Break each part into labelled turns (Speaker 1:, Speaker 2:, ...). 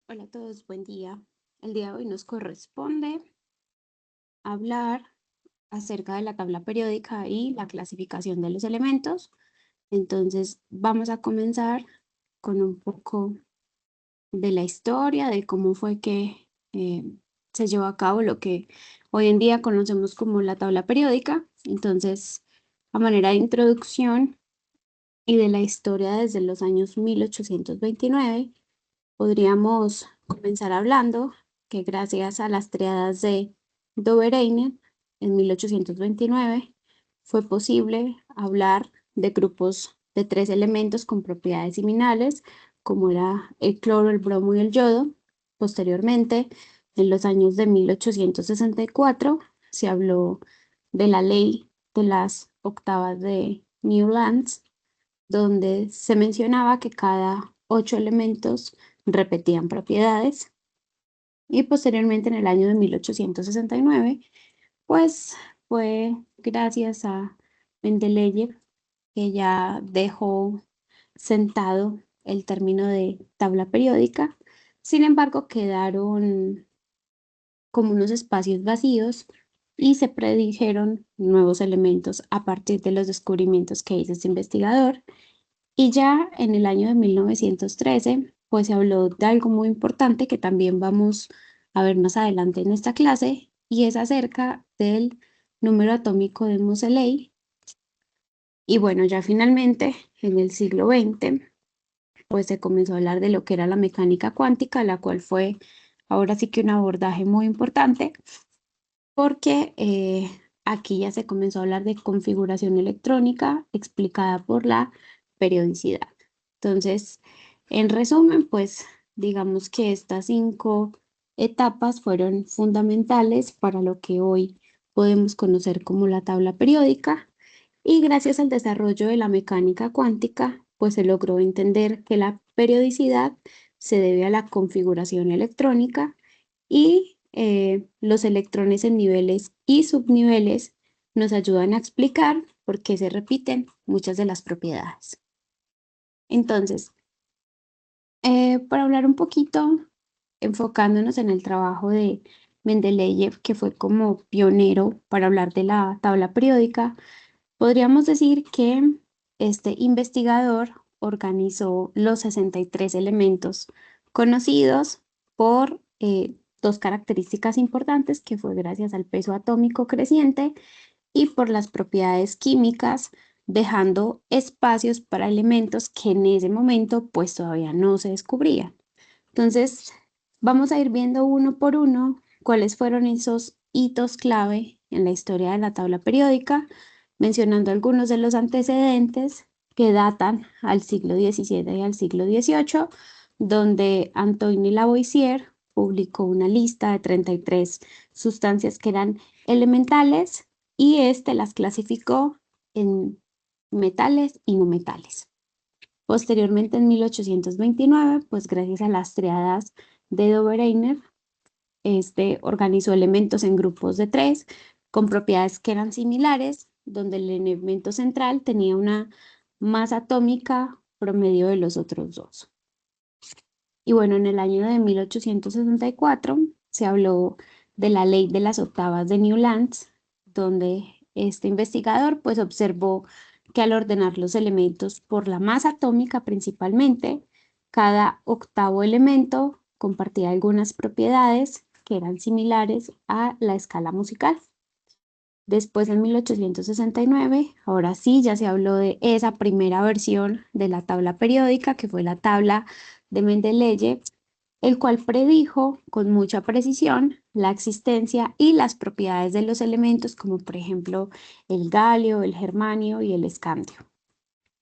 Speaker 1: Hola a todos, buen día. El día de hoy nos corresponde hablar acerca de la tabla periódica y la clasificación de los elementos. Entonces, vamos a comenzar con un poco de la historia, de cómo fue que se llevó a cabo lo que hoy en día conocemos como la tabla periódica. Entonces, a manera de introducción y de la historia desde los años 1829. Podríamos comenzar hablando que gracias a las triadas de Dobereinen en 1829 fue posible hablar de grupos de tres elementos con propiedades similares, como era el cloro, el bromo y el yodo. Posteriormente, en los años de 1864, se habló de la ley de las octavas de Newlands, donde se mencionaba que cada 8 elementos repetían propiedades. Y posteriormente, en el año de 1869, pues fue gracias a Mendeleev que ya dejó sentado el término de tabla periódica. Sin embargo, quedaron como unos espacios vacíos y se predijeron nuevos elementos a partir de los descubrimientos que hizo este investigador. Y ya en el año de 1913, pues se habló de algo muy importante que también vamos a ver más adelante en esta clase, y es acerca del número atómico de Moseley. Y bueno, ya finalmente en el siglo XX, pues se comenzó a hablar de lo que era la mecánica cuántica, la cual fue ahora sí que un abordaje muy importante, porque aquí ya se comenzó a hablar de configuración electrónica explicada por la periodicidad. Entonces, en resumen, pues digamos que estas 5 etapas fueron fundamentales para lo que hoy podemos conocer como la tabla periódica, y gracias al desarrollo de la mecánica cuántica, pues se logró entender que la periodicidad se debe a la configuración electrónica, y los electrones en niveles y subniveles nos ayudan a explicar por qué se repiten muchas de las propiedades. Entonces, para hablar un poquito, enfocándonos en el trabajo de Mendeleev, que fue como pionero para hablar de la tabla periódica, podríamos decir que este investigador organizó los 63 elementos conocidos por 2 características importantes, que fue gracias al peso atómico creciente y por las propiedades químicas, dejando espacios para elementos que en ese momento pues todavía no se descubrían. Entonces, vamos a ir viendo uno por uno cuáles fueron esos hitos clave en la historia de la tabla periódica, mencionando algunos de los antecedentes que datan al siglo XVII y al siglo XVIII, donde Antoine Lavoisier publicó una lista de 33 sustancias que eran elementales, y este las clasificó en metales y no metales. Posteriormente, en 1829, pues gracias a las triadas de Dobereiner, este organizó elementos en grupos de 3 con propiedades que eran similares, donde el elemento central tenía una masa atómica promedio de los otros 2. Y bueno, en el año de 1864 se habló de la ley de las octavas de Newlands, donde este investigador pues observó que al ordenar los elementos por la masa atómica principalmente, cada octavo elemento compartía algunas propiedades que eran similares a la escala musical. Después, en 1869, ahora sí, ya se habló de esa primera versión de la tabla periódica, que fue la tabla de Mendeleev, el cual predijo con mucha precisión la existencia y las propiedades de los elementos, como por ejemplo el galio, el germanio y el escandio.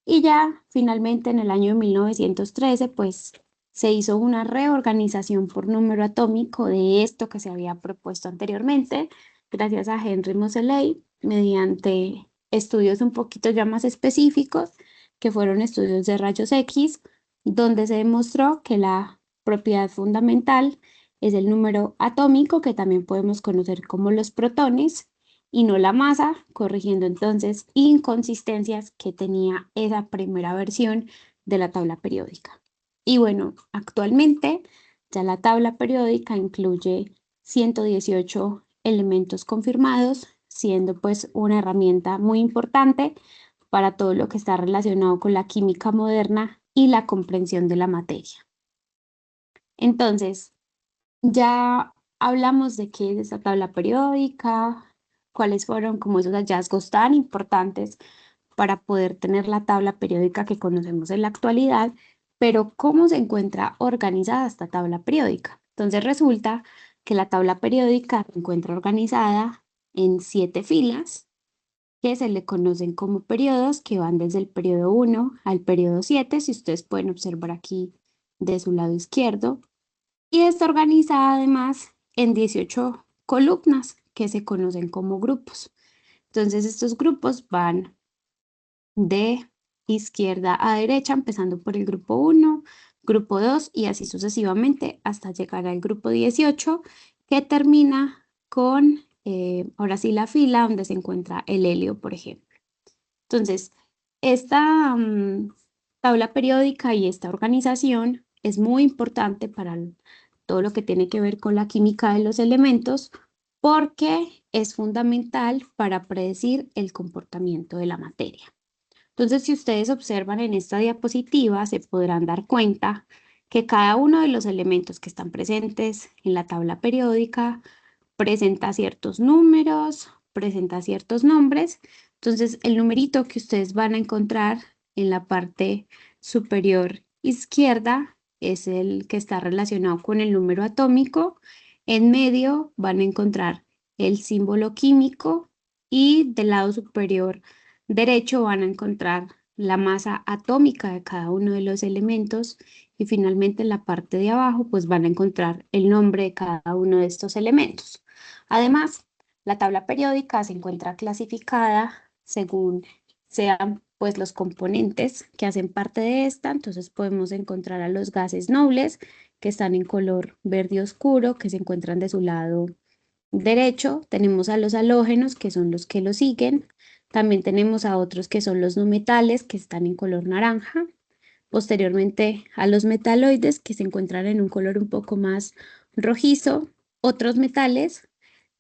Speaker 1: Y ya finalmente en el año 1913, pues se hizo una reorganización por número atómico de esto que se había propuesto anteriormente, gracias a Henry Moseley, mediante estudios un poquito ya más específicos, que fueron estudios de rayos X, donde se demostró que la propiedad fundamental es el número atómico, que también podemos conocer como los protones, y no la masa, corrigiendo entonces inconsistencias que tenía esa primera versión de la tabla periódica. Y bueno, actualmente Ya la tabla periódica incluye 118 elementos confirmados, siendo pues una herramienta muy importante para todo lo que está relacionado con la química moderna y la comprensión de la materia. Entonces, ya hablamos de qué es esta tabla periódica, cuáles fueron como esos hallazgos tan importantes para poder tener la tabla periódica que conocemos en la actualidad, pero ¿cómo se encuentra organizada esta tabla periódica? Entonces resulta que la tabla periódica se encuentra organizada en 7 filas que se le conocen como periodos, que van desde el periodo 1 al periodo 7, si ustedes pueden observar aquí de su lado izquierdo, y está organizada además en 18 columnas que se conocen como grupos. Entonces estos grupos van de izquierda a derecha, empezando por el grupo 1, grupo 2 y así sucesivamente hasta llegar al grupo 18, que termina con, ahora sí, la fila donde se encuentra el helio, por ejemplo. Entonces, esta tabla periódica y esta organización es muy importante para todo lo que tiene que ver con la química de los elementos porque es fundamental para predecir el comportamiento de la materia. Entonces, si ustedes observan en esta diapositiva, se podrán dar cuenta que cada uno de los elementos que están presentes en la tabla periódica presenta ciertos números, presenta ciertos nombres. Entonces, el numerito que ustedes van a encontrar en la parte superior izquierda es el que está relacionado con el número atómico. En medio van a encontrar el símbolo químico y del lado superior derecho van a encontrar la masa atómica de cada uno de los elementos y finalmente en la parte de abajo pues van a encontrar el nombre de cada uno de estos elementos. Además, la tabla periódica se encuentra clasificada según sean pues los componentes que hacen parte de esta. Entonces podemos encontrar a los gases nobles que están en color verde oscuro, que se encuentran de su lado derecho. Tenemos a los halógenos, que son los que lo siguen. También tenemos a otros que son los no metales, que están en color naranja. Posteriormente a los metaloides, que se encuentran en un color un poco más rojizo. Otros metales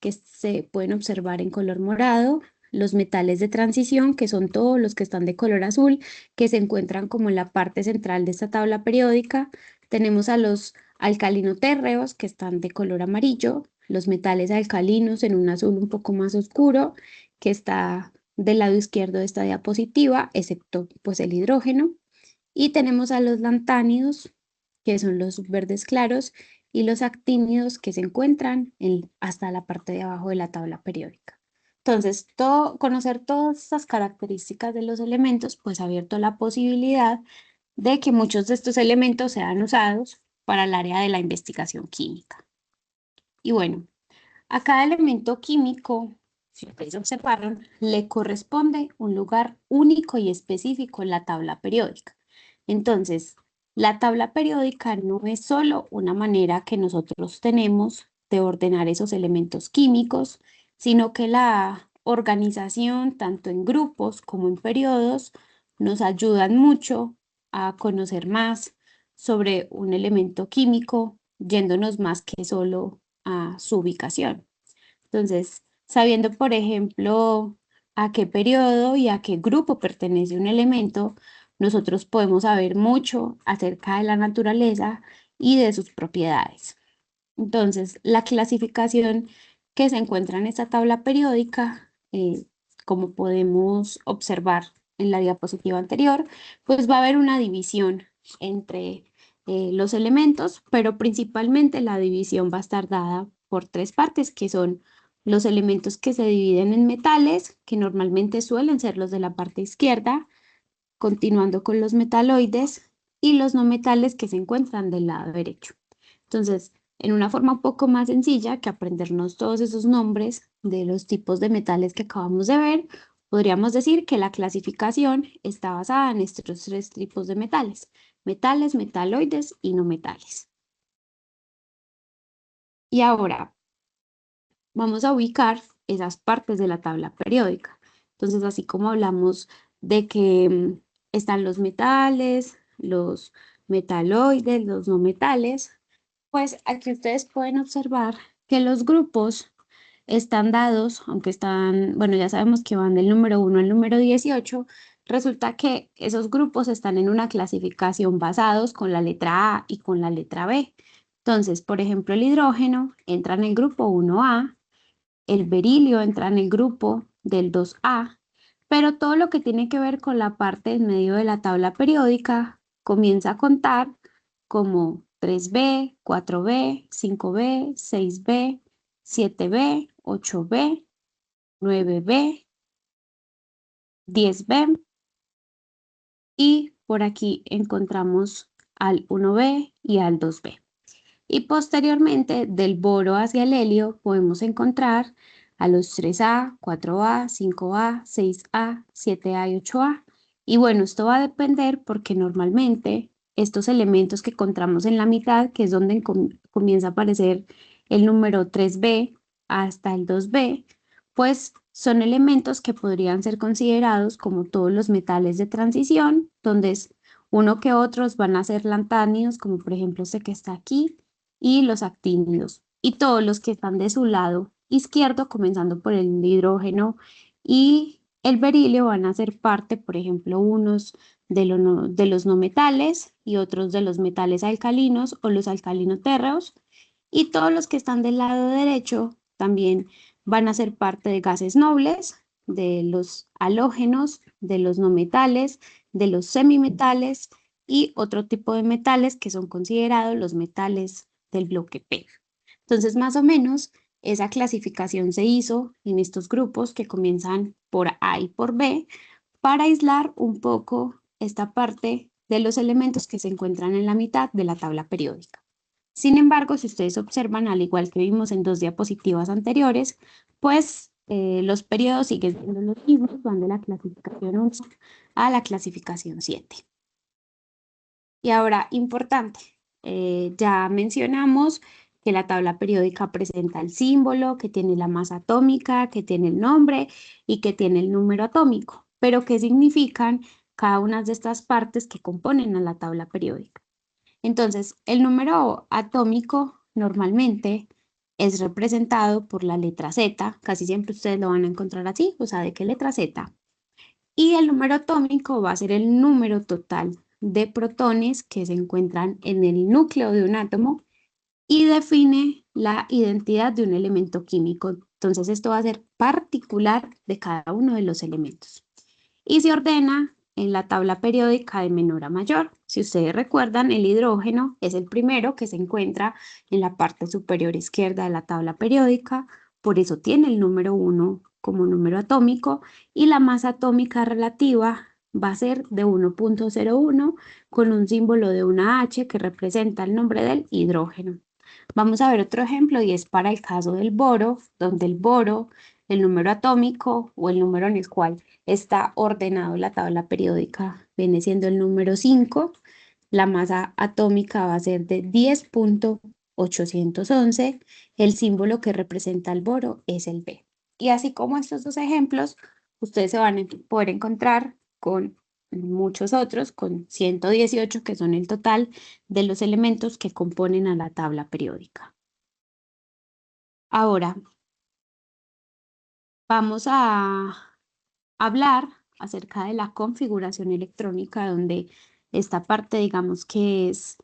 Speaker 1: que se pueden observar en color morado, los metales de transición, que son todos los que están de color azul, que se encuentran como en la parte central de esta tabla periódica. Tenemos a los alcalinotérreos, que están de color amarillo, los metales alcalinos en un azul un poco más oscuro, que está del lado izquierdo de esta diapositiva, excepto pues el hidrógeno. Y tenemos a los lantánidos, que son los verdes claros, y los actínidos que se encuentran hasta la parte de abajo de la tabla periódica. Entonces, conocer todas estas características de los elementos, pues ha abierto la posibilidad de que muchos de estos elementos sean usados para el área de la investigación química. Y bueno, a cada elemento químico, si ustedes observaron, le corresponde un lugar único y específico en la tabla periódica. Entonces, la tabla periódica no es solo una manera que nosotros tenemos de ordenar esos elementos químicos, sino que la organización, tanto en grupos como en periodos, nos ayudan mucho a conocer más sobre un elemento químico, yéndonos más que solo a su ubicación. Entonces, sabiendo, por ejemplo, a qué periodo y a qué grupo pertenece un elemento, nosotros podemos saber mucho acerca de la naturaleza y de sus propiedades. Entonces, la clasificación que se encuentra en esta tabla periódica, como podemos observar en la diapositiva anterior, pues va a haber una división entre los elementos, pero principalmente la división va a estar dada por 3 partes, que son los elementos que se dividen en metales, que normalmente suelen ser los de la parte izquierda, continuando con los metaloides y los no metales que se encuentran del lado derecho. Entonces, en una forma un poco más sencilla que aprendernos todos esos nombres de los tipos de metales que acabamos de ver, podríamos decir que la clasificación está basada en estos 3 tipos de metales: metales, metaloides y no metales. Y ahora vamos a ubicar esas partes de la tabla periódica. Entonces, así como hablamos de que están los metales, los metaloides, los no metales, Pues aquí ustedes pueden observar que los grupos están dados, aunque están, bueno, ya sabemos que van del número 1 al número 18, resulta que esos grupos están en una clasificación basados con la letra A y con la letra B. Entonces, por ejemplo, el hidrógeno entra en el grupo 1A, el berilio entra en el grupo del 2A, pero todo lo que tiene que ver con la parte en medio de la tabla periódica comienza a contar como 3B, 4B, 5B, 6B, 7B, 8B, 9B, 10B y por aquí encontramos al 1B y al 2B. Y posteriormente del boro hacia el helio podemos encontrar a los 3A, 4A, 5A, 6A, 7A y 8A. Y bueno, esto va a depender porque normalmente estos elementos que encontramos en la mitad, que es donde comienza a aparecer el número 3B hasta el 2B, pues son elementos que podrían ser considerados como todos los metales de transición, donde es uno que otros van a ser lantáneos, como por ejemplo este que está aquí, y los actínidos, y todos los que están de su lado izquierdo, comenzando por el hidrógeno y el berilio, van a ser parte, por ejemplo, unos de los no metales y otros de los metales alcalinos o los alcalinotérreos, y todos los que están del lado derecho también van a ser parte de gases nobles, de los halógenos, de los no metales, de los semimetales y otro tipo de metales que son considerados los metales del bloque P. Entonces, más o menos, esa clasificación se hizo en estos grupos que comienzan por A y por B para aislar un poco esta parte de los elementos que se encuentran en la mitad de la tabla periódica. Sin embargo, si ustedes observan, al igual que vimos en dos diapositivas anteriores, pues los periodos siguen siendo los mismos, van de la clasificación 1 a la clasificación 7. Y ahora, importante, ya mencionamos que la tabla periódica presenta el símbolo, que tiene la masa atómica, que tiene el nombre y que tiene el número atómico. Pero, ¿qué significan cada una de estas partes que componen a la tabla periódica? Entonces, el número atómico normalmente es representado por la letra Z, casi siempre ustedes lo van a encontrar así, o sea, ¿de qué letra Z? Y el número atómico va a ser el número total de protones que se encuentran en el núcleo de un átomo y define la identidad de un elemento químico. Entonces, esto va a ser particular de cada uno de los elementos. Y se ordena en la tabla periódica de menor a mayor. Si ustedes recuerdan, el hidrógeno es el primero que se encuentra en la parte superior izquierda de la tabla periódica, por eso tiene el número 1 como número atómico y la masa atómica relativa va a ser de 1.01 con un símbolo de una H que representa el nombre del hidrógeno. Vamos a ver otro ejemplo y es para el caso del boro, donde el boro, el número atómico o el número en el cual está ordenado la tabla periódica, viene siendo el número 5. La masa atómica va a ser de 10.811. El símbolo que representa el boro es el B. Y así como estos dos ejemplos, ustedes se van a poder encontrar con muchos otros, con 118, que son el total de los elementos que componen a la tabla periódica. Ahora, vamos a hablar acerca de la configuración electrónica, donde esta parte, digamos que es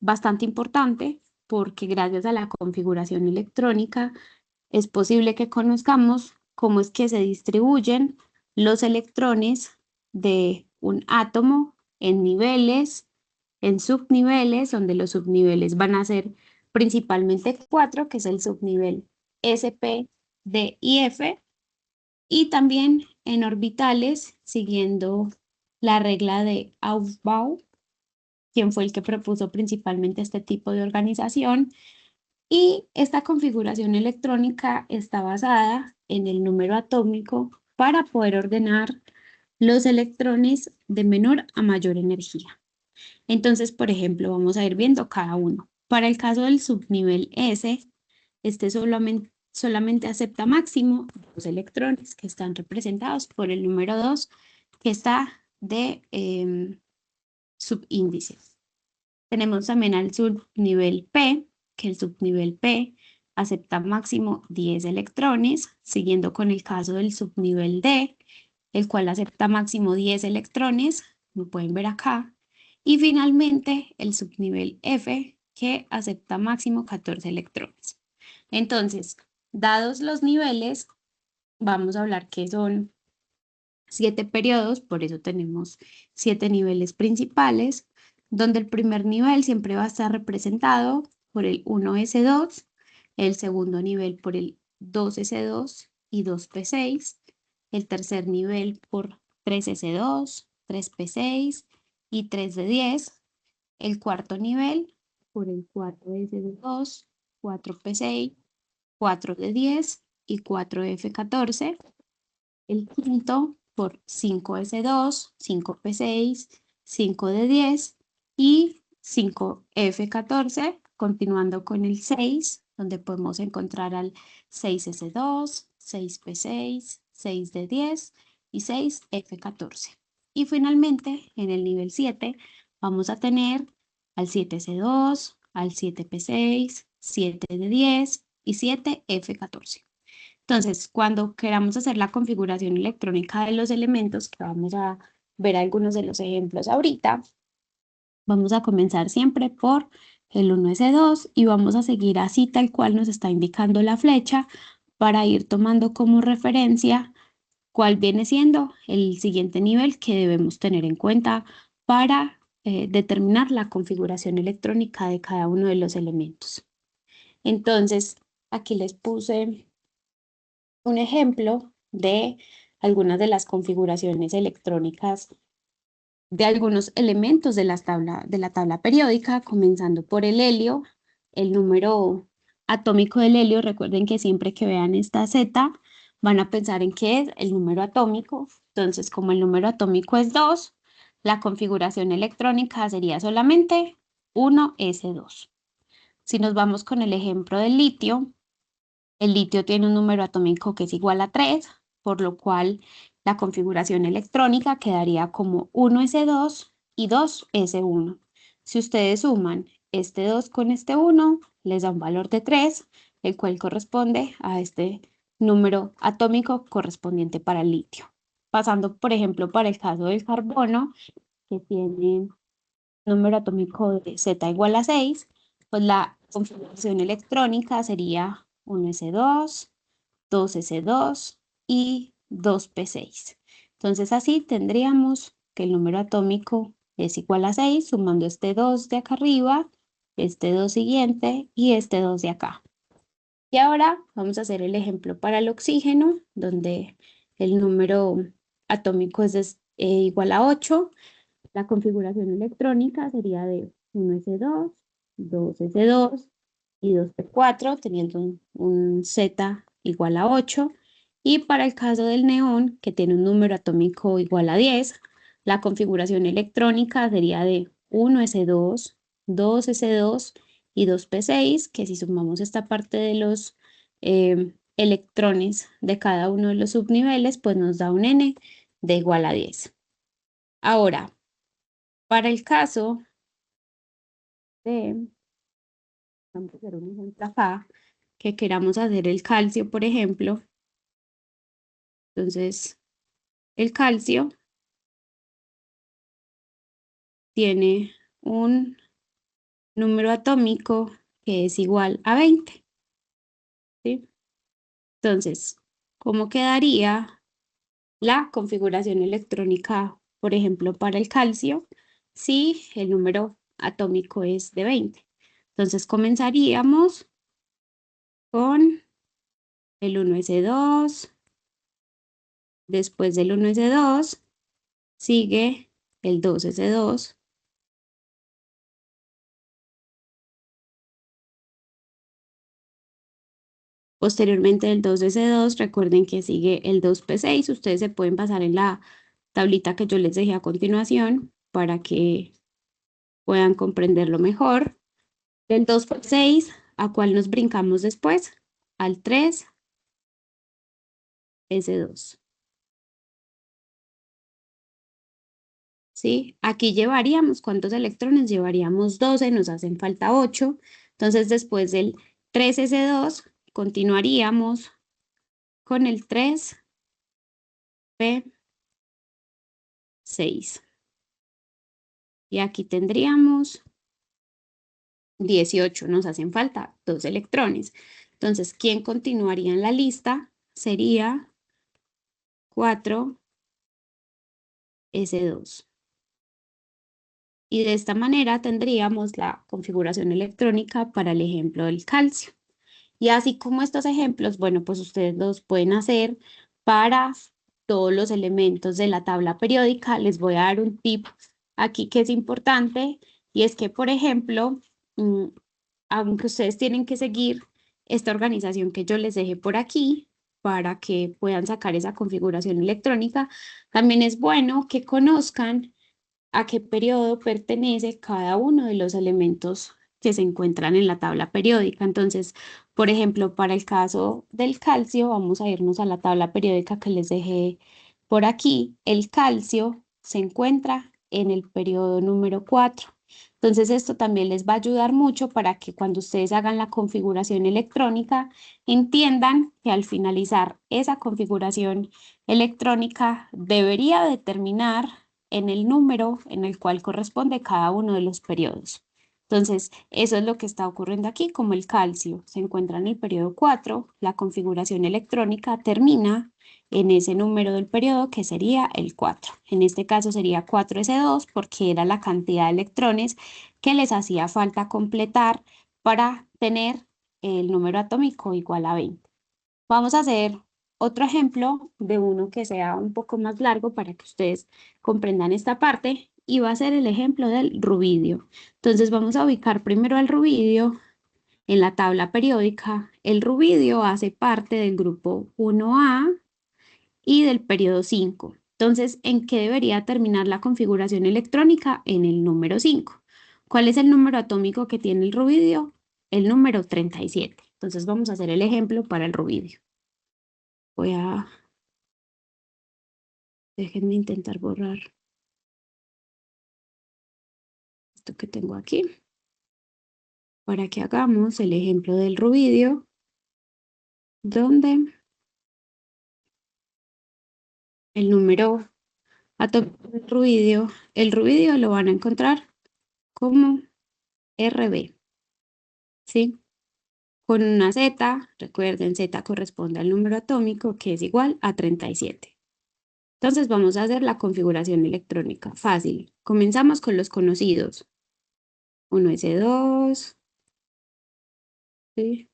Speaker 1: bastante importante, porque gracias a la configuración electrónica es posible que conozcamos cómo es que se distribuyen los electrones de un átomo en niveles, en subniveles, donde los subniveles van a ser principalmente 4, que es el subnivel SP, D y F, y también en orbitales, siguiendo la regla de Aufbau, quien fue el que propuso principalmente este tipo de organización. Y esta configuración electrónica está basada en el número atómico para poder ordenar los electrones de menor a mayor energía. Entonces, por ejemplo, vamos a ir viendo cada uno. Para el caso del subnivel S, este solamente acepta máximo los electrones que están representados por el número 2, que está de subíndice. Tenemos también al subnivel P, que el subnivel P acepta máximo 10 electrones, siguiendo con el caso del subnivel D, el cual acepta máximo 10 electrones, lo pueden ver acá, y finalmente el subnivel F, que acepta máximo 14 electrones. Entonces, dados los niveles, vamos a hablar que son 7 periodos, por eso tenemos 7 niveles principales, donde el primer nivel siempre va a estar representado por el 1s2, el segundo nivel por el 2s2 y 2p6, el tercer nivel por 3s2, 3p6 y 3d10, el cuarto nivel por el 4s2, 4p6, 4d10 y 4f14, el quinto por 5s2, 5p6, 5d10 y 5f14, continuando con el 6, donde podemos encontrar al 6s2, 6p6, 6d10 y 6f14. Y finalmente, en el nivel 7, vamos a tener al 7s2, al 7p6, 7d10 y 7f14. Entonces, cuando queramos hacer la configuración electrónica de los elementos, que vamos a ver algunos de los ejemplos ahorita, vamos a comenzar siempre por el 1s2 y vamos a seguir así tal cual nos está indicando la flecha para ir tomando como referencia cuál viene siendo el siguiente nivel que debemos tener en cuenta para determinar la configuración electrónica de cada uno de los elementos. Entonces, aquí les puse un ejemplo de algunas de las configuraciones electrónicas de algunos elementos de la tabla periódica, comenzando por el helio. El número atómico del helio, recuerden que siempre que vean esta Z, van a pensar en qué es el número atómico. Entonces, como el número atómico es 2, la configuración electrónica sería solamente 1s2. Si nos vamos con el ejemplo del litio, el litio tiene un número atómico que es igual a 3, por lo cual la configuración electrónica quedaría como 1s2 y 2s1. Si ustedes suman este 2 con este 1, les da un valor de 3, el cual corresponde a este número atómico correspondiente para el litio. Pasando, por ejemplo, para el caso del carbono, que tiene número atómico de Z igual a 6, pues la configuración electrónica sería 1s2, 2s2 y 2p6. Entonces así tendríamos que el número atómico es igual a 6, sumando este 2 de acá arriba, este 2 siguiente y este 2 de acá. Y ahora vamos a hacer el ejemplo para el oxígeno, donde el número atómico es igual a 8. La configuración electrónica sería de 1s2, 2s2 y 2p4, teniendo un Z igual a 8. Y para el caso del neón, que tiene un número atómico igual a 10, la configuración electrónica sería de 1s2, 2s2 y 2p6, que si sumamos esta parte de los electrones de cada uno de los subniveles, pues nos da un n de igual a 10. Ahora, para el caso de, vamos a hacer un ejemplo acá, que queramos hacer el calcio, por ejemplo. Entonces, el calcio tiene un número atómico que es igual a 20. ¿Sí? Entonces, ¿cómo quedaría la configuración electrónica, por ejemplo, para el calcio, si el número atómico es de 20? Entonces, comenzaríamos con el 1s2. Después del 1s2 sigue el 2s2. Posteriormente del 2s2, recuerden que sigue el 2p6. Ustedes se pueden pasar en la tablita que yo les dejé a continuación para que puedan comprenderlo mejor. Del 2p6, ¿a cuál nos brincamos después? Al 3s2. ¿Sí? Aquí llevaríamos, ¿cuántos electrones? Llevaríamos 12, nos hacen falta 8. Entonces, después del 3s2, continuaríamos con el 3p6. Y aquí tendríamos 18, nos hacen falta 2 electrones. Entonces, ¿quién continuaría en la lista? Sería 4s2. Y de esta manera tendríamos la configuración electrónica para el ejemplo del calcio. Y así como estos ejemplos, bueno, pues ustedes los pueden hacer para todos los elementos de la tabla periódica. Les voy a dar un tip aquí que es importante, y es que, por ejemplo, aunque ustedes tienen que seguir esta organización que yo les dejé por aquí para que puedan sacar esa configuración electrónica, también es bueno que conozcan a qué periodo pertenece cada uno de los elementos que se encuentran en la tabla periódica. Entonces, por ejemplo, para el caso del calcio, vamos a irnos a la tabla periódica que les dejé por aquí. El calcio se encuentra en el periodo número 4. Entonces, esto también les va a ayudar mucho para que cuando ustedes hagan la configuración electrónica, entiendan que al finalizar esa configuración electrónica debería determinar en el número en el cual corresponde cada uno de los periodos. Entonces, eso es lo que está ocurriendo aquí. Como el calcio se encuentra en el periodo 4, la configuración electrónica termina en ese número del periodo que sería el 4. En este caso sería 4s2 porque era la cantidad de electrones que les hacía falta completar para tener el número atómico igual a 20. Vamos a hacer otro ejemplo de uno que sea un poco más largo para que ustedes comprendan esta parte, y va a ser el ejemplo del rubidio. Entonces vamos a ubicar primero al rubidio en la tabla periódica. El rubidio hace parte del grupo 1A y del periodo 5. Entonces, ¿en qué debería terminar la configuración electrónica? En el número 5. ¿Cuál es el número atómico que tiene el rubidio? El número 37. Entonces vamos a hacer el ejemplo para el rubidio. Déjenme intentar borrar esto que tengo aquí para que hagamos el ejemplo del rubidio, donde el número atómico del rubidio, el rubidio lo van a encontrar como Rb, ¿sí? Con una Z, recuerden, Z corresponde al número atómico que es igual a 37. Entonces vamos a hacer la configuración electrónica. Fácil. Comenzamos con los conocidos. 1s2, ¿sí?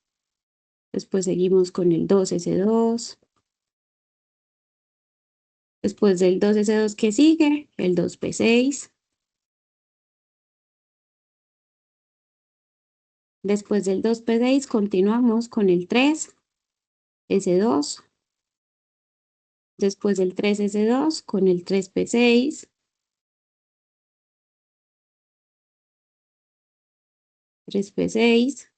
Speaker 1: Después seguimos con el 2s2. Después del 2s2 que sigue, el 2p6. Después del 2p6 continuamos con el 3s2. Después del 3s2 con el 3p6. 3p6.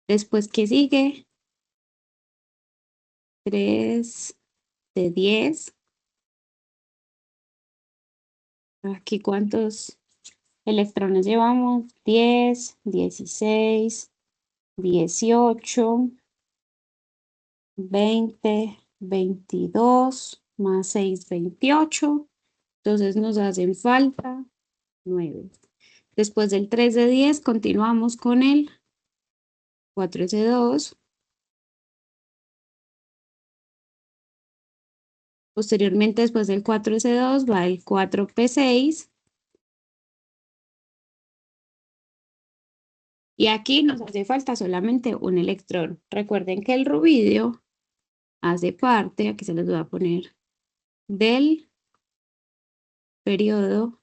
Speaker 1: Después que sigue, 3d10. Aquí cuántos electrones llevamos: 10, 16, 18, 20, 22, más 6, 28. Entonces nos hacen falta 9. Después del 3d10 continuamos con el 4s2. Posteriormente, después del 4s2 va el 4p6. Y aquí nos hace falta solamente un electrón. Recuerden que el rubidio hace parte, aquí se los voy a poner, del periodo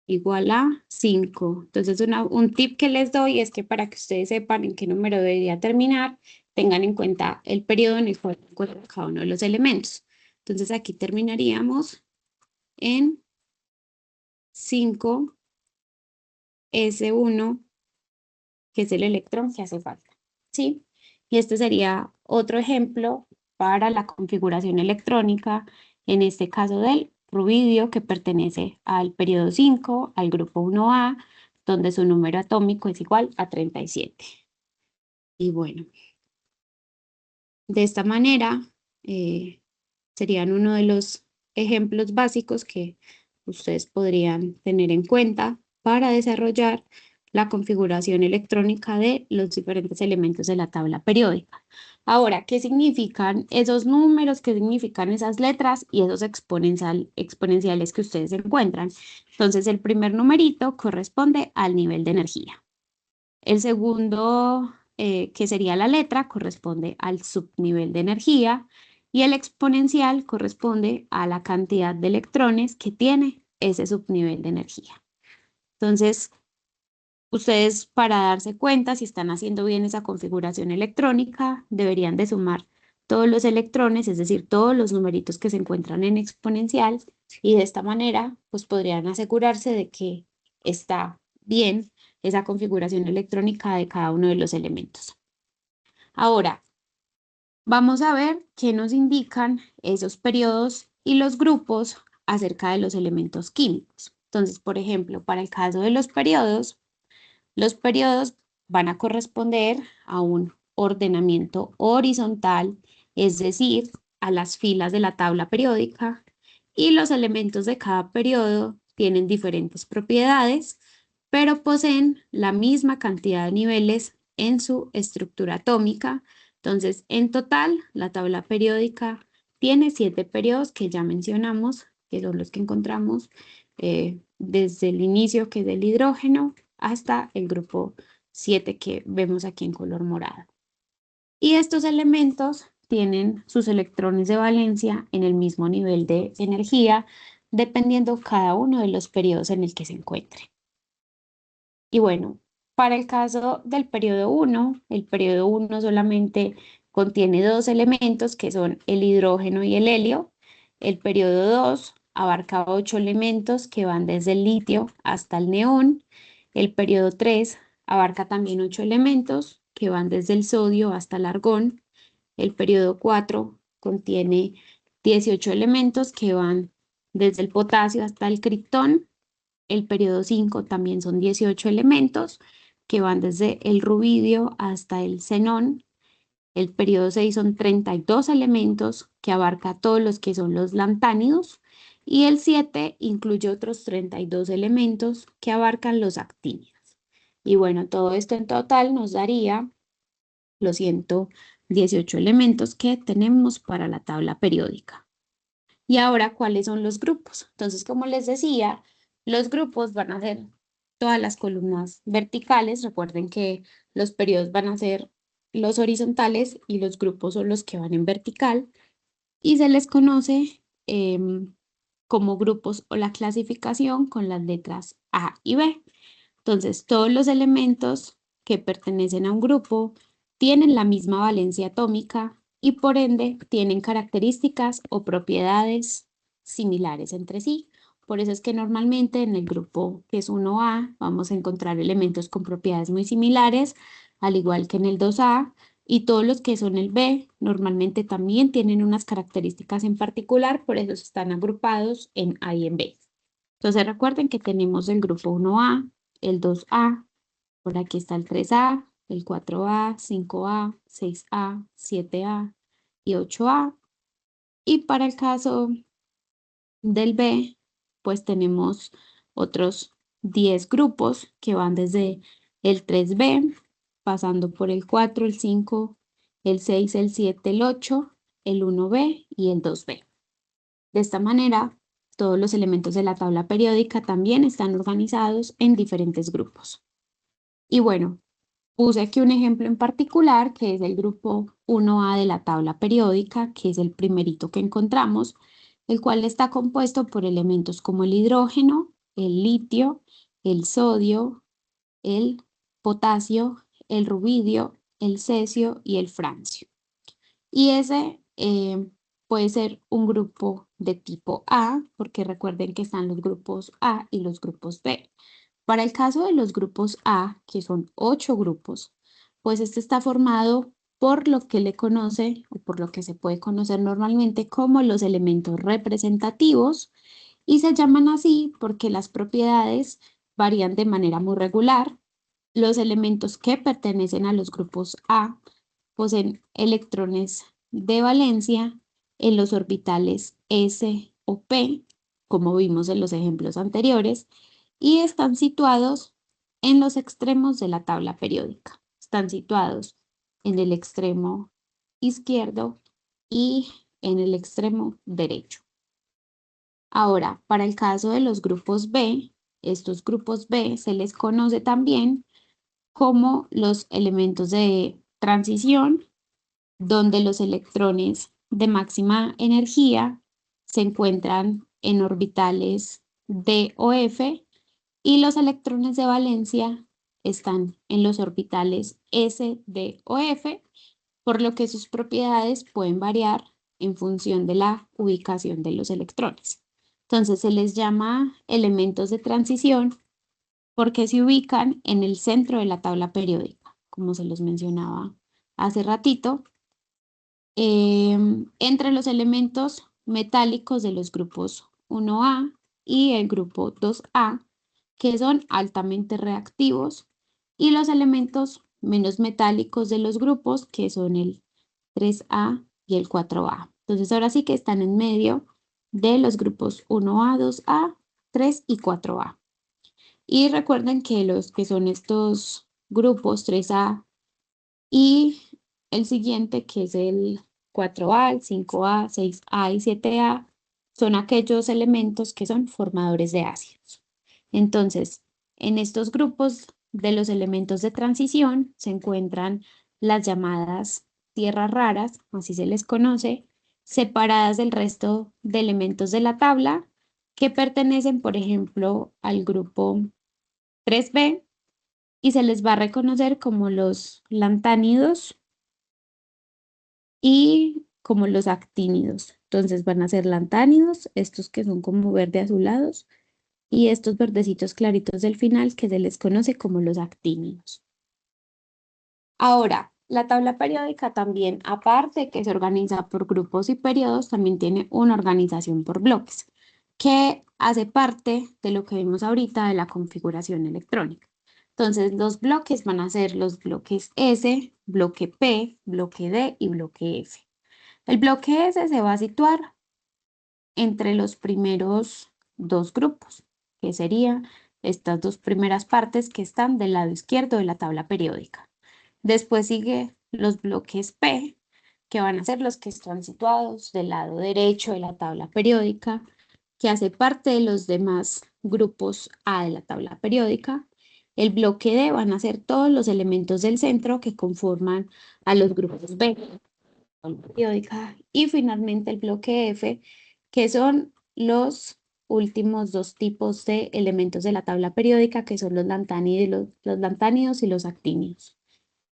Speaker 1: igual a 5. Entonces, un tip que les doy es que para que ustedes sepan en qué número debería terminar, tengan en cuenta el periodo en el cual se encuentra cada uno de los elementos. Entonces, aquí terminaríamos en 5s1, que es el electrón que hace falta, ¿sí? Y este sería otro ejemplo para la configuración electrónica, en este caso del rubidio, que pertenece al periodo 5, al grupo 1A, donde su número atómico es igual a 37. Y bueno, de esta manera serían uno de los ejemplos básicos que ustedes podrían tener en cuenta para desarrollar la configuración electrónica de los diferentes elementos de la tabla periódica. Ahora, ¿qué significan esos números? ¿Qué significan esas letras y esos exponenciales que ustedes encuentran? Entonces, el primer numerito corresponde al nivel de energía. El segundo, que sería la letra, corresponde al subnivel de energía y el exponencial corresponde a la cantidad de electrones que tiene ese subnivel de energía. Entonces, ustedes, para darse cuenta si están haciendo bien esa configuración electrónica, deberían de sumar todos los electrones, es decir, todos los numeritos que se encuentran en exponencial, y de esta manera pues podrían asegurarse de que está bien esa configuración electrónica de cada uno de los elementos. Ahora, vamos a ver qué nos indican esos periodos y los grupos acerca de los elementos químicos. Entonces, por ejemplo, para el caso de los periodos van a corresponder a un ordenamiento horizontal, es decir, a las filas de la tabla periódica, y los elementos de cada periodo tienen diferentes propiedades, pero poseen la misma cantidad de niveles en su estructura atómica. Entonces, en total, la tabla periódica tiene 7 periodos que ya mencionamos, que son los que encontramos desde el inicio, que es del hidrógeno, hasta el grupo 7 que vemos aquí en color morado. Y estos elementos tienen sus electrones de valencia en el mismo nivel de energía, dependiendo cada uno de los periodos en el que se encuentre. Y bueno, para el caso del periodo 1, el periodo 1 solamente contiene 2 elementos que son el hidrógeno y el helio. El periodo 2 abarca 8 elementos que van desde el litio hasta el neón. El periodo 3 abarca también 8 elementos que van desde el sodio hasta el argón. El periodo 4 contiene 18 elementos que van desde el potasio hasta el criptón. El periodo 5 también son 18 elementos que van desde el rubidio hasta el xenón. El periodo 6 son 32 elementos que abarca todos los que son los lantánidos. Y el 7 incluye otros 32 elementos que abarcan los actínidos. Y bueno, todo esto en total nos daría los 118 elementos que tenemos para la tabla periódica. Y ahora, ¿cuáles son los grupos? Entonces, como les decía, los grupos van a ser todas las columnas verticales. Recuerden que los periodos van a ser los horizontales y los grupos son los que van en vertical. Y se les conoce como grupos o la clasificación con las letras A y B. Entonces, todos los elementos que pertenecen a un grupo tienen la misma valencia atómica y por ende tienen características o propiedades similares entre sí. Por eso es que normalmente en el grupo que es 1A vamos a encontrar elementos con propiedades muy similares, al igual que en el 2A, y todos los que son el B normalmente también tienen unas características en particular, por eso están agrupados en A y en B. Entonces recuerden que tenemos el grupo 1A, el 2A, por aquí está el 3A, el 4A, 5A, 6A, 7A y 8A. Y para el caso del B, pues tenemos otros 10 grupos que van desde el 3B, pasando por el 4, el 5, el 6, el 7, el 8, el 1B y el 2B. De esta manera, todos los elementos de la tabla periódica también están organizados en diferentes grupos. Y bueno, puse aquí un ejemplo en particular que es el grupo 1A de la tabla periódica, que es el primerito que encontramos, el cual está compuesto por elementos como el hidrógeno, el litio, el sodio, el potasio, el rubidio, el cesio y el francio. Y ese puede ser un grupo de tipo A, porque recuerden que están los grupos A y los grupos B. Para el caso de los grupos A, que son 8 grupos, pues este está formado por lo que le conoce o por lo que se puede conocer normalmente como los elementos representativos y se llaman así porque las propiedades varían de manera muy regular. Los elementos que pertenecen a los grupos A poseen electrones de valencia en los orbitales S o P, como vimos en los ejemplos anteriores, y están situados en los extremos de la tabla periódica. Están situados en el extremo izquierdo y en el extremo derecho. Ahora, para el caso de los grupos B, estos grupos B se les conoce también como los elementos de transición, donde los electrones de máxima energía se encuentran en orbitales D o F y los electrones de valencia están en los orbitales S, D o F, por lo que sus propiedades pueden variar en función de la ubicación de los electrones. Entonces se les llama elementos de transición porque se ubican en el centro de la tabla periódica, como se los mencionaba hace ratito, entre los elementos metálicos de los grupos 1A y el grupo 2A, que son altamente reactivos, y los elementos menos metálicos de los grupos, que son el 3A y el 4A. Entonces ahora sí que están en medio de los grupos 1A, 2A, 3 y 4A. Y recuerden que los que son estos grupos 3A y el siguiente, que es el 4A, el 5A, 6A y 7A, son aquellos elementos que son formadores de ácidos. Entonces, en estos grupos de los elementos de transición se encuentran las llamadas tierras raras, así se les conoce, separadas del resto de elementos de la tabla que pertenecen, por ejemplo, al grupo 3B y se les va a reconocer como los lantánidos y como los actínidos. Entonces van a ser lantánidos, estos que son como verde azulados, y estos verdecitos claritos del final que se les conoce como los actínidos. Ahora, la tabla periódica también, aparte de que se organiza por grupos y periodos, también tiene una organización por bloques, que hace parte de lo que vimos ahorita de la configuración electrónica. Entonces, los bloques van a ser los bloques S, bloque P, bloque D y bloque F. El bloque S se va a situar entre los primeros dos grupos, que serían estas dos primeras partes que están del lado izquierdo de la tabla periódica. Después sigue los bloques P, que van a ser los que están situados del lado derecho de la tabla periódica, que hace parte de los demás grupos A de la tabla periódica. El bloque D van a ser todos los elementos del centro que conforman a los grupos B periódica. Y finalmente el bloque F, que son los últimos dos tipos de elementos de la tabla periódica, que son los lantánidos y los actínidos.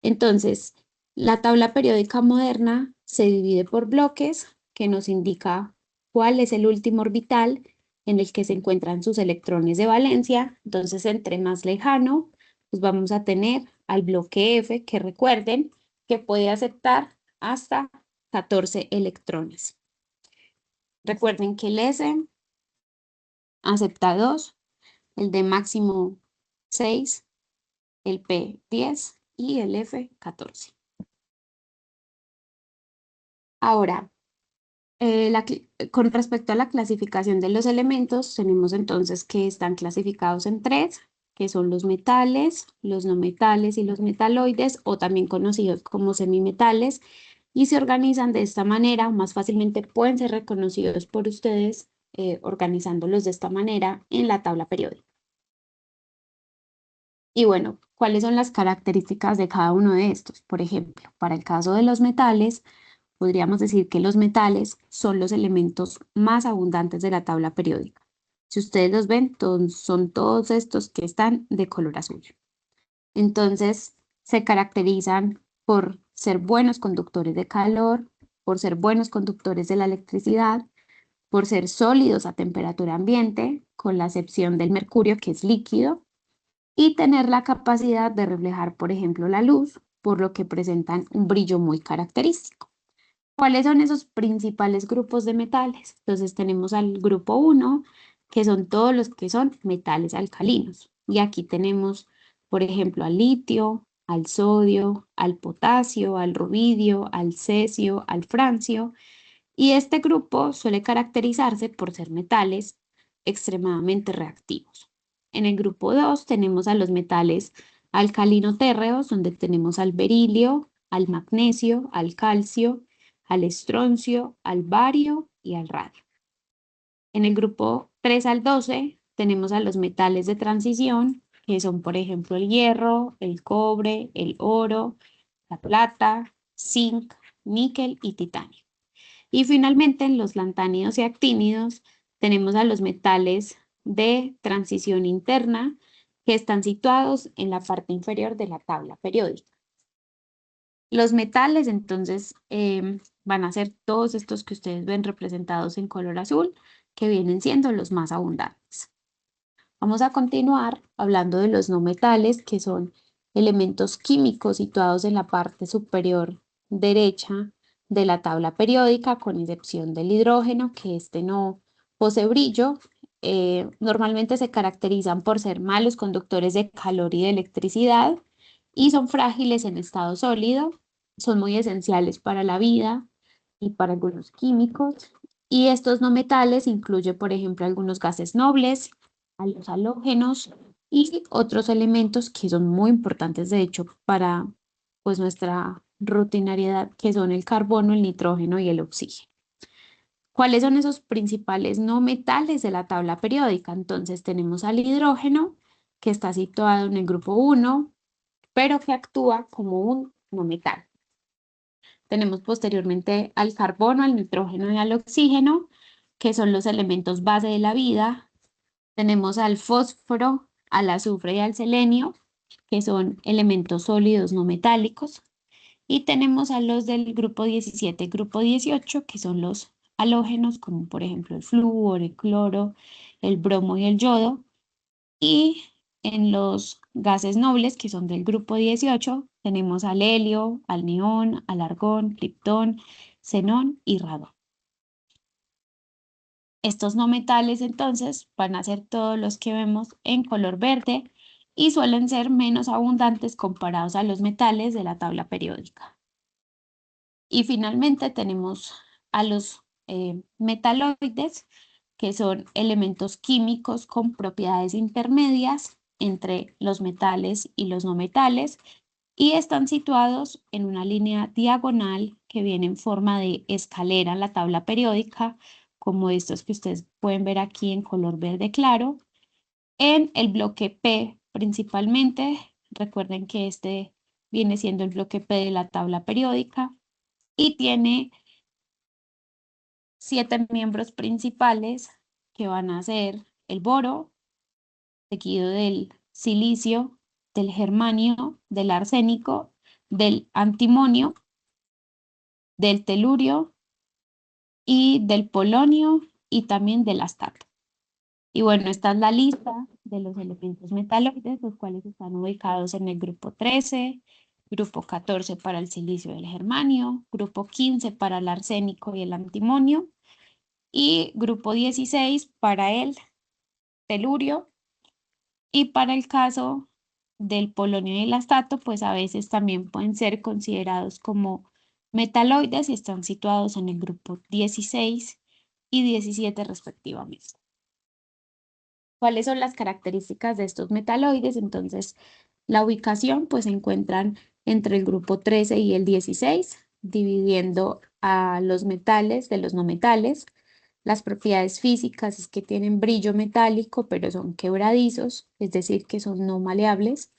Speaker 1: Entonces, la tabla periódica moderna se divide por bloques, que nos indica cuál es el último orbital en el que se encuentran sus electrones de valencia. Entonces, entre más lejano, pues vamos a tener al bloque F, que recuerden que puede aceptar hasta 14 electrones. Recuerden que el S acepta 2, el D máximo 6, el P 10 y el F 14. Ahora, con respecto a la clasificación de los elementos, tenemos entonces que están clasificados en tres, que son los metales, los no metales y los metaloides, o también conocidos como semimetales, y se organizan de esta manera, más fácilmente pueden ser reconocidos por ustedes organizándolos de esta manera en la tabla periódica. Y bueno, ¿cuáles son las características de cada uno de estos? Por ejemplo, para el caso de los metales, podríamos decir que los metales son los elementos más abundantes de la tabla periódica. Si ustedes los ven, son todos estos que están de color azul. Entonces, se caracterizan por ser buenos conductores de calor, por ser buenos conductores de la electricidad, por ser sólidos a temperatura ambiente, con la excepción del mercurio, que es líquido, y tener la capacidad de reflejar, por ejemplo, la luz, por lo que presentan un brillo muy característico. ¿Cuáles son esos principales grupos de metales? Entonces tenemos al grupo 1, que son todos los que son metales alcalinos. y aquí tenemos, por ejemplo, al litio, al sodio, al potasio, al rubidio, al cesio, al francio, y este grupo suele caracterizarse por ser metales extremadamente reactivos. En el grupo 2 tenemos a los metales alcalino-térreos, donde tenemos al berilio, al magnesio, al calcio, al estroncio, al bario y al radio. En el grupo 3 al 12 tenemos a los metales de transición, que son, por ejemplo, el hierro, el cobre, el oro, la plata, zinc, níquel y titanio. Y finalmente, en los lantánidos y actínidos tenemos a los metales de transición interna, que están situados en la parte inferior de la tabla periódica. Los metales, entonces, van a ser todos estos que ustedes ven representados en color azul, que vienen siendo los más abundantes. Vamos a continuar hablando de los no metales, que son elementos químicos situados en la parte superior derecha de la tabla periódica, con excepción del hidrógeno, que este no posee brillo. Normalmente se caracterizan por ser malos conductores de calor y de electricidad y son frágiles en estado sólido, son muy esenciales para la vida y para algunos químicos. Y estos no metales incluyen, por ejemplo, algunos gases nobles, a los halógenos y otros elementos que son muy importantes, de hecho, para pues, nuestra rutinariedad, que son el carbono, el nitrógeno y el oxígeno. ¿Cuáles son esos principales no metales de la tabla periódica? Entonces tenemos al hidrógeno, que está situado en el grupo 1, pero que actúa como un no metal. Tenemos posteriormente al carbono, al nitrógeno y al oxígeno, que son los elementos base de la vida. Tenemos al fósforo, al azufre y al selenio, que son elementos sólidos no metálicos. Y tenemos a los del grupo 17 y grupo 18, que son los halógenos, como por ejemplo el flúor, el cloro, el bromo y el yodo. Y en los gases nobles, que son del grupo 18, tenemos al helio, al neón, al argón, criptón, xenón y radón. Estos no metales entonces van a ser todos los que vemos en color verde y suelen ser menos abundantes comparados a los metales de la tabla periódica. Y finalmente tenemos a los metaloides, que son elementos químicos con propiedades intermedias entre los metales y los no metales, y están situados en una línea diagonal que viene en forma de escalera en la tabla periódica, como estos que ustedes pueden ver aquí en color verde claro, en el bloque P principalmente. Recuerden que este viene siendo el bloque P de la tabla periódica y tiene 7 miembros principales, que van a ser el boro, seguido del silicio, del germanio, del arsénico, del antimonio, del telurio y del polonio y también del astato. Y bueno, esta es la lista de los elementos metaloides, los cuales están ubicados en el grupo 13, grupo 14 para el silicio y el germanio, grupo 15 para el arsénico y el antimonio, y grupo 16 para el telurio. Y para el caso del polonio y el astato, pues a veces también pueden ser considerados como metaloides y están situados en el grupo 16 y 17 respectivamente. ¿Cuáles son las características de estos metaloides? Entonces, la ubicación pues se encuentran entre el grupo 13 y el 16, dividiendo a los metales de los no metales. Las propiedades físicas es que tienen brillo metálico, pero son quebradizos, es decir, que son no maleables.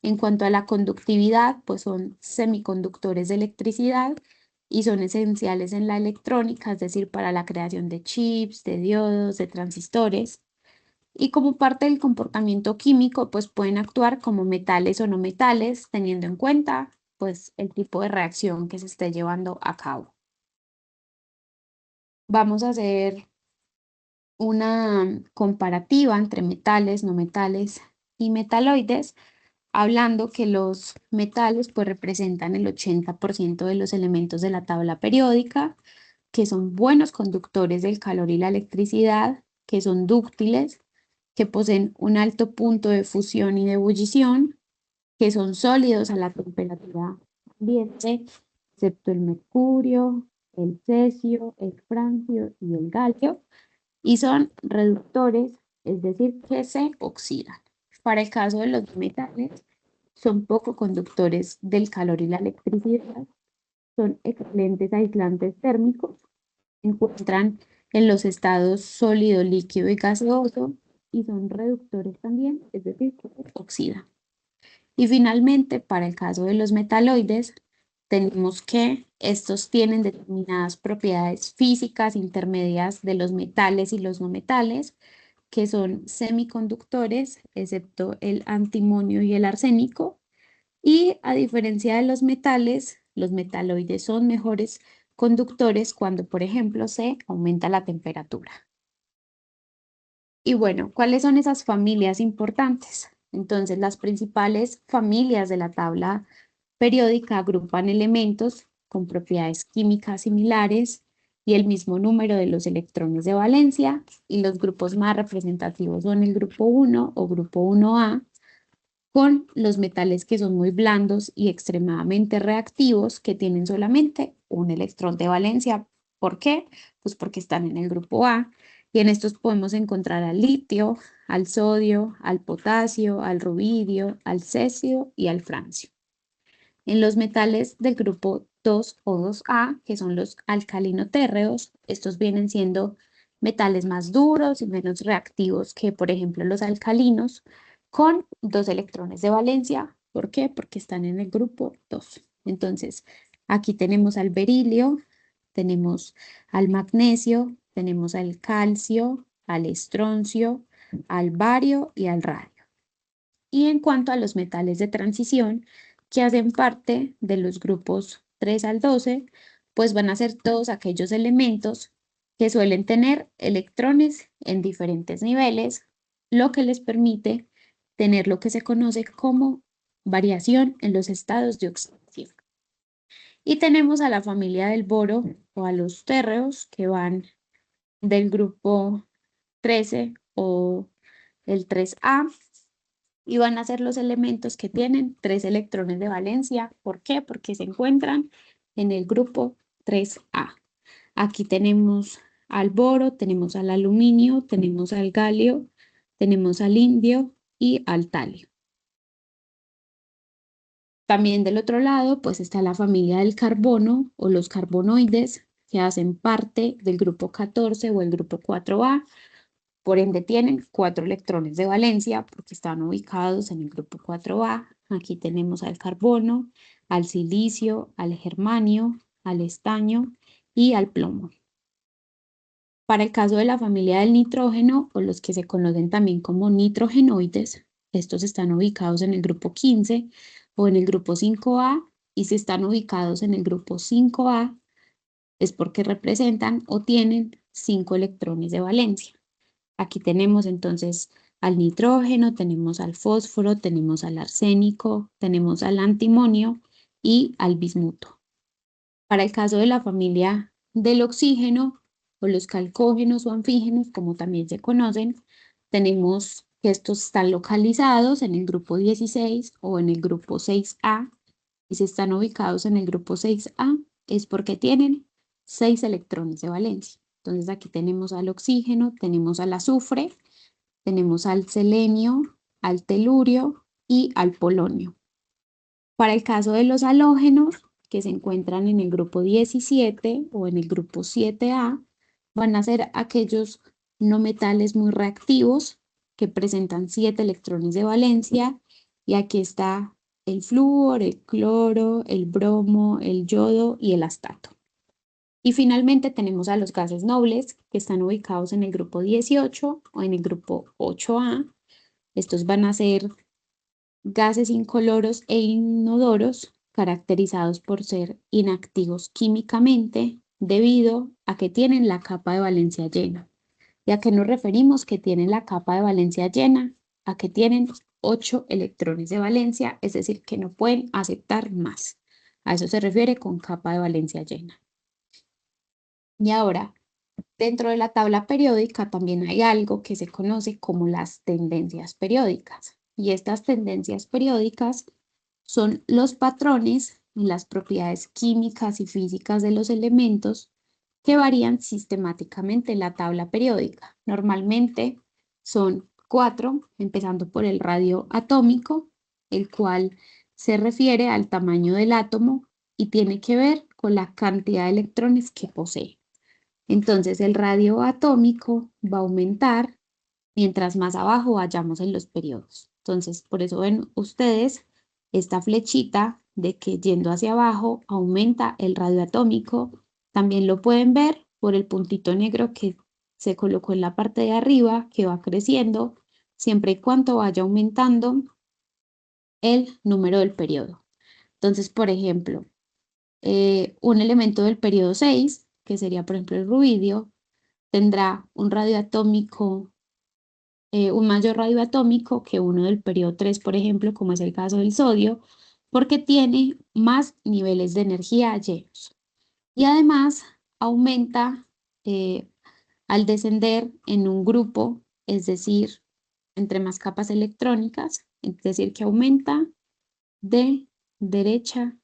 Speaker 1: En cuanto a la conductividad, pues son semiconductores de electricidad y son esenciales en la electrónica, es decir, para la creación de chips, de diodos, de transistores. Y como parte del comportamiento químico, pues pueden actuar como metales o no metales, teniendo en cuenta pues el tipo de reacción que se esté llevando a cabo. Vamos a hacer una comparativa entre metales, no metales y metaloides, hablando que los metales pues representan el 80% de los elementos de la tabla periódica, que son buenos conductores del calor y la electricidad, que son dúctiles, que poseen un alto punto de fusión y de ebullición, que son sólidos a la temperatura ambiente, excepto el mercurio, el cesio, el francio y el galio, y son reductores, es decir, que se oxidan. Para el caso de los metales, son poco conductores del calor y la electricidad, son excelentes aislantes térmicos, se encuentran en los estados sólido, líquido y gaseoso y son reductores también, es decir, que se oxidan. Y finalmente, para el caso de los metaloides, tenemos que estos tienen determinadas propiedades físicas intermedias de los metales y los no metales, que son semiconductores, excepto el antimonio y el arsénico. Y a diferencia de los metaloides son mejores conductores cuando, por ejemplo, se aumenta la temperatura. Y bueno, ¿cuáles son esas familias importantes? Entonces, las principales familias de la tabla periódica agrupan elementos con propiedades químicas similares y el mismo número de los electrones de valencia, y los grupos más representativos son el grupo 1 o grupo 1A, con los metales que son muy blandos y extremadamente reactivos, que tienen solamente un electrón de valencia. ¿Por qué? Pues porque están en el grupo A, y en estos podemos encontrar al litio, al sodio, al potasio, al rubidio, al cesio y al francio. En los metales del grupo 2 o 2A, que son los alcalinotérreos, estos vienen siendo metales más duros y menos reactivos que, por ejemplo, los alcalinos, con 2 electrones de valencia. ¿Por qué? Porque están en el grupo 2. Entonces, aquí tenemos al berilio, tenemos al magnesio, tenemos al calcio, al estroncio, al bario y al radio. Y en cuanto a los metales de transición, que hacen parte de los grupos 3 al 12, pues van a ser todos aquellos elementos que suelen tener electrones en diferentes niveles, lo que les permite tener lo que se conoce como variación en los estados de oxidación. Y tenemos a la familia del boro o a los térreos, que van del grupo 13 o el 3A, y van a ser los elementos que tienen 3 electrones de valencia. ¿Por qué? Porque se encuentran en el grupo 3A. Aquí tenemos al boro, tenemos al aluminio, tenemos al galio, tenemos al indio y al talio. También del otro lado, pues está la familia del carbono o los carbonoides, que hacen parte del grupo 14 o el grupo 4A. Por ende, tienen 4 electrones de valencia porque están ubicados en el grupo 4A. Aquí tenemos al carbono, al silicio, al germanio, al estaño y al plomo. Para el caso de la familia del nitrógeno, o los que se conocen también como nitrogenoides, estos están ubicados en el grupo 15 o en el grupo 5A, y si están ubicados en el grupo 5A es porque representan o tienen 5 electrones de valencia. Aquí tenemos entonces al nitrógeno, tenemos al fósforo, tenemos al arsénico, tenemos al antimonio y al bismuto. Para el caso de la familia del oxígeno o los calcógenos o anfígenos, como también se conocen, tenemos que estos están localizados en el grupo 16 o en el grupo 6A, y si están ubicados en el grupo 6A es porque tienen 6 electrones de valencia. Entonces aquí tenemos al oxígeno, tenemos al azufre, tenemos al selenio, al telurio y al polonio. Para el caso de los halógenos, que se encuentran en el grupo 17 o en el grupo 7A, van a ser aquellos no metales muy reactivos que presentan 7 electrones de valencia, y aquí está el flúor, el cloro, el bromo, el yodo y el astato. Y finalmente tenemos a los gases nobles, que están ubicados en el grupo 18 o en el grupo 8A. Estos van a ser gases incoloros e inodoros, caracterizados por ser inactivos químicamente debido a que tienen la capa de valencia llena. ¿Y a qué nos referimos que tienen la capa de valencia llena? A que tienen 8 electrones de valencia, es decir, que no pueden aceptar más. A eso se refiere con capa de valencia llena. Y ahora Dentro de la tabla periódica también hay algo que se conoce como las tendencias periódicas. Y estas tendencias periódicas son los patrones en las propiedades químicas y físicas de los elementos que varían sistemáticamente en la tabla periódica. Normalmente son 4, empezando por el radio atómico, el cual se refiere al tamaño del átomo y tiene que ver con la cantidad de electrones que posee. Entonces el radio atómico va a aumentar mientras más abajo vayamos en los periodos. Entonces, por eso ven ustedes esta flechita de que yendo hacia abajo aumenta el radio atómico. También lo pueden ver por el puntito negro que se colocó en la parte de arriba, que va creciendo, siempre y cuando vaya aumentando el número del periodo. Entonces, por ejemplo, un elemento del periodo 6, que sería por ejemplo el rubidio, tendrá un radio atómico, un mayor radio atómico que uno del periodo 3, por ejemplo, como es el caso del sodio, porque tiene más niveles de energía llenos. Y además aumenta al descender en un grupo, es decir, entre más capas electrónicas, es decir, que aumenta de derecha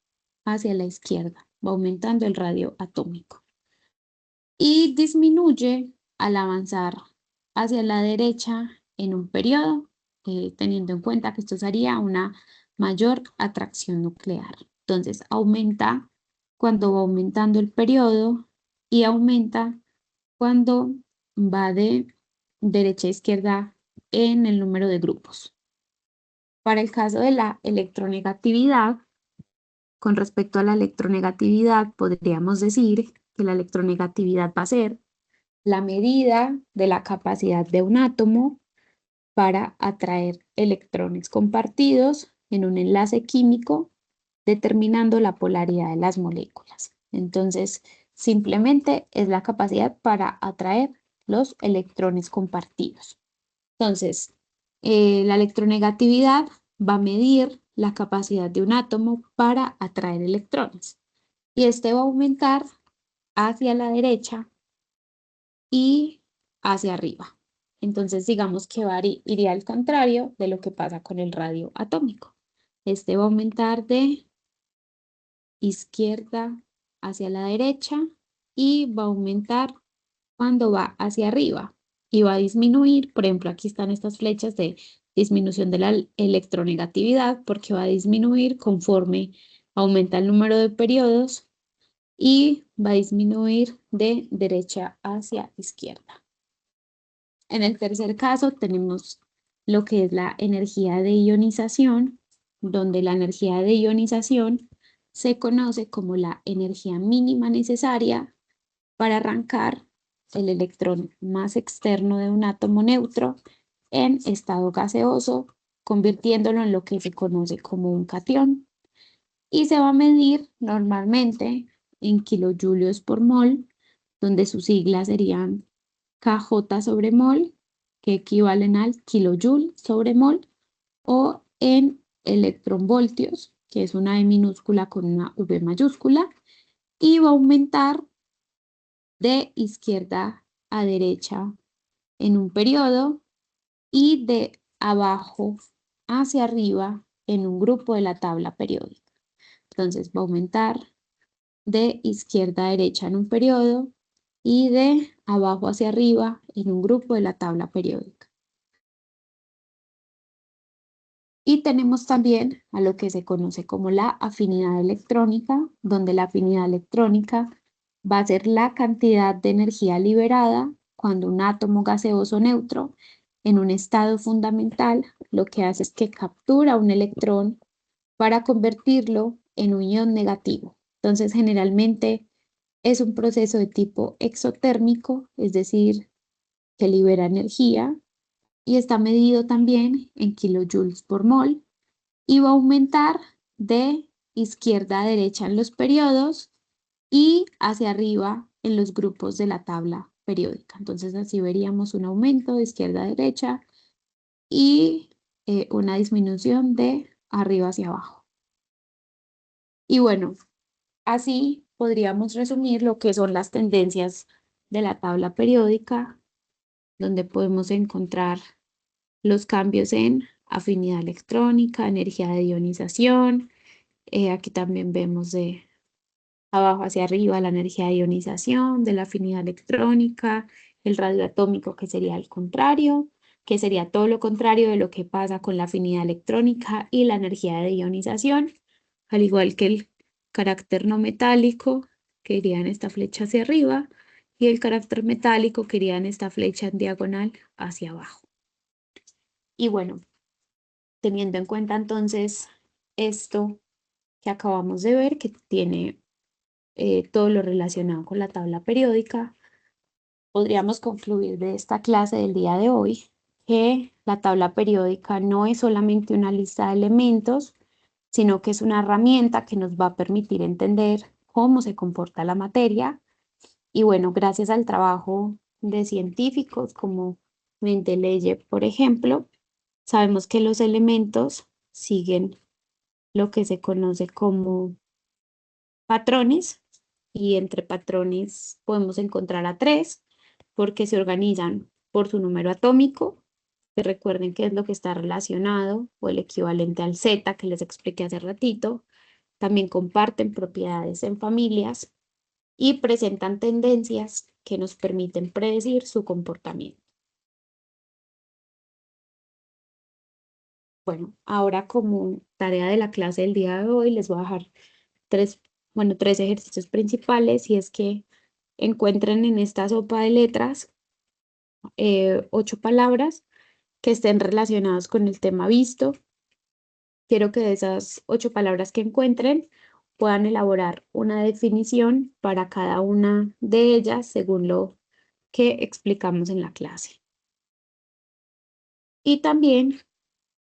Speaker 1: hacia la izquierda, va aumentando el radio atómico. Y disminuye al avanzar hacia la derecha en un periodo, teniendo en cuenta que esto sería una mayor atracción nuclear. Entonces aumenta cuando va aumentando el periodo y aumenta cuando va de derecha a izquierda en el número de grupos. Para el caso de la electronegatividad, con respecto a la electronegatividad, podríamos decir que la electronegatividad va a ser la medida de la capacidad de un átomo para atraer electrones compartidos en un enlace químico, determinando la polaridad de las moléculas. Entonces, simplemente es la capacidad para atraer los electrones compartidos. Entonces, la electronegatividad va a medir la capacidad de un átomo para atraer electrones. Y este va a aumentar hacia la derecha y hacia arriba. Entonces, digamos que iría al contrario de lo que pasa con el radio atómico. Este va a aumentar de izquierda hacia la derecha y va a aumentar cuando va hacia arriba y va a disminuir. Por ejemplo, aquí están estas flechas de disminución de la electronegatividad porque va a disminuir conforme aumenta el número de periodos y va a disminuir de derecha hacia izquierda. En el tercer caso tenemos lo que es la energía de ionización, donde la energía de ionización se conoce como la energía mínima necesaria para arrancar el electrón más externo de un átomo neutro en estado gaseoso, convirtiéndolo en lo que se conoce como un catión. Y se va a medir normalmente en kilojulios por mol, donde sus siglas serían kJ sobre mol, que equivalen al kilojoule sobre mol, o en electronvoltios, que es una E minúscula con una V mayúscula, y va a aumentar de izquierda a derecha en un periodo y de abajo hacia arriba en un grupo de la tabla periódica. Entonces va a aumentar de izquierda a derecha en un periodo y de abajo hacia arriba en un grupo de la tabla periódica. Y tenemos también a lo que se conoce como la afinidad electrónica, donde la afinidad electrónica va a ser la cantidad de energía liberada cuando un átomo gaseoso neutro en un estado fundamental lo que hace es que captura un electrón para convertirlo en un ion negativo. Entonces, generalmente es un proceso de tipo exotérmico, es decir, que libera energía y está medido también en kilojoules por mol y va a aumentar de izquierda a derecha en los periodos y hacia arriba en los grupos de la tabla periódica. Entonces así veríamos un aumento de izquierda a derecha y una disminución de arriba hacia abajo. Y bueno, así podríamos resumir lo que son las tendencias de la tabla periódica, donde podemos encontrar los cambios en afinidad electrónica, energía de ionización. Aquí también vemos de abajo hacia arriba la energía de ionización, de la afinidad electrónica, el radioatómico, que sería el contrario, que sería todo lo contrario de lo que pasa con la afinidad electrónica y la energía de ionización, al igual que el carácter no metálico, que iría en esta flecha hacia arriba, y el carácter metálico, que iría en esta flecha en diagonal hacia abajo. Y bueno, teniendo en cuenta entonces esto que acabamos de ver, que tiene todo lo relacionado con la tabla periódica, podríamos concluir de esta clase del día de hoy que la tabla periódica no es solamente una lista de elementos, sino que es una herramienta que nos va a permitir entender cómo se comporta la materia. Y bueno, gracias al trabajo de científicos como Mendeleev, por ejemplo, sabemos que los elementos siguen lo que se conoce como patrones, y entre patrones podemos encontrar a tres porque se organizan por su número atómico, que recuerden que es lo que está relacionado o el equivalente al Z que les expliqué hace ratito. También comparten propiedades en familias y presentan tendencias que nos permiten predecir su comportamiento. Bueno, ahora como tarea de la clase del día de hoy les voy a dejar tres ejercicios principales, y es que encuentren en esta sopa de letras 8 palabras que estén relacionadas con el tema visto. Quiero que de esas 8 palabras que encuentren puedan elaborar una definición para cada una de ellas según lo que explicamos en la clase. Y también,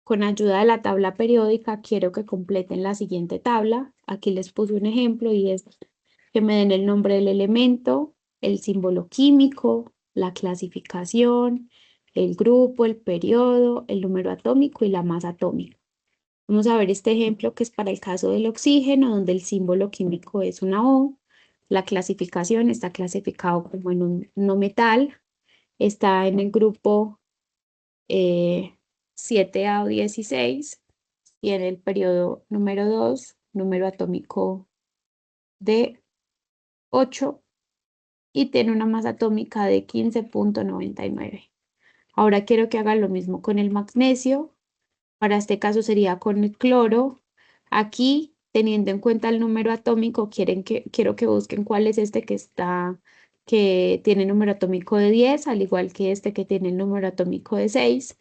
Speaker 1: con ayuda de la tabla periódica, quiero que completen la siguiente tabla. Aquí les puse un ejemplo y es que me den el nombre del elemento, el símbolo químico, la clasificación, el grupo, el periodo, el número atómico y la masa atómica. Vamos a ver este ejemplo que es para el caso del oxígeno, donde el símbolo químico es una O. La clasificación está clasificado como en un no metal. Está en el grupo 7A o 16 y en el periodo número 2, número atómico de 8 y tiene una masa atómica de 15,99. Ahora quiero que hagan lo mismo con el magnesio. Para este caso sería con el cloro. Aquí, teniendo en cuenta el número atómico, quiero que busquen cuál es este que tiene número atómico de 10, al igual que este que tiene el número atómico de 6.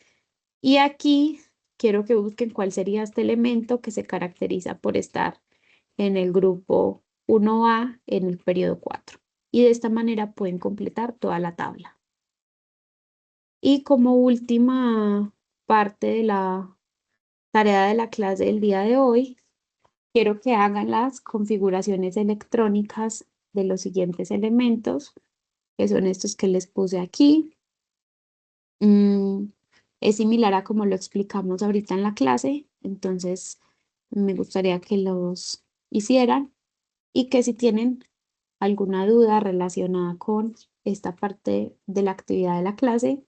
Speaker 1: Y aquí quiero que busquen cuál sería este elemento que se caracteriza por estar en el grupo 1A en el periodo 4. Y de esta manera pueden completar toda la tabla. Y como última parte de la tarea de la clase del día de hoy, quiero que hagan las configuraciones electrónicas de los siguientes elementos, que son estos que les puse aquí. Es similar a como lo explicamos ahorita en la clase, entonces me gustaría que los hicieran y que si tienen alguna duda relacionada con esta parte de la actividad de la clase,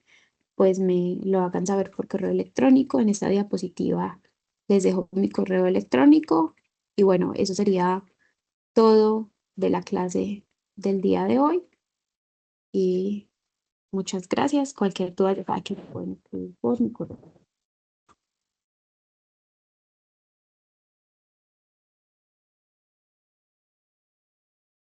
Speaker 1: pues me lo hagan saber por correo electrónico. En esta diapositiva les dejo mi correo electrónico y bueno, eso sería todo de la clase del día de hoy y muchas gracias. Cualquier duda, aquí me pueden escribir por mi correo.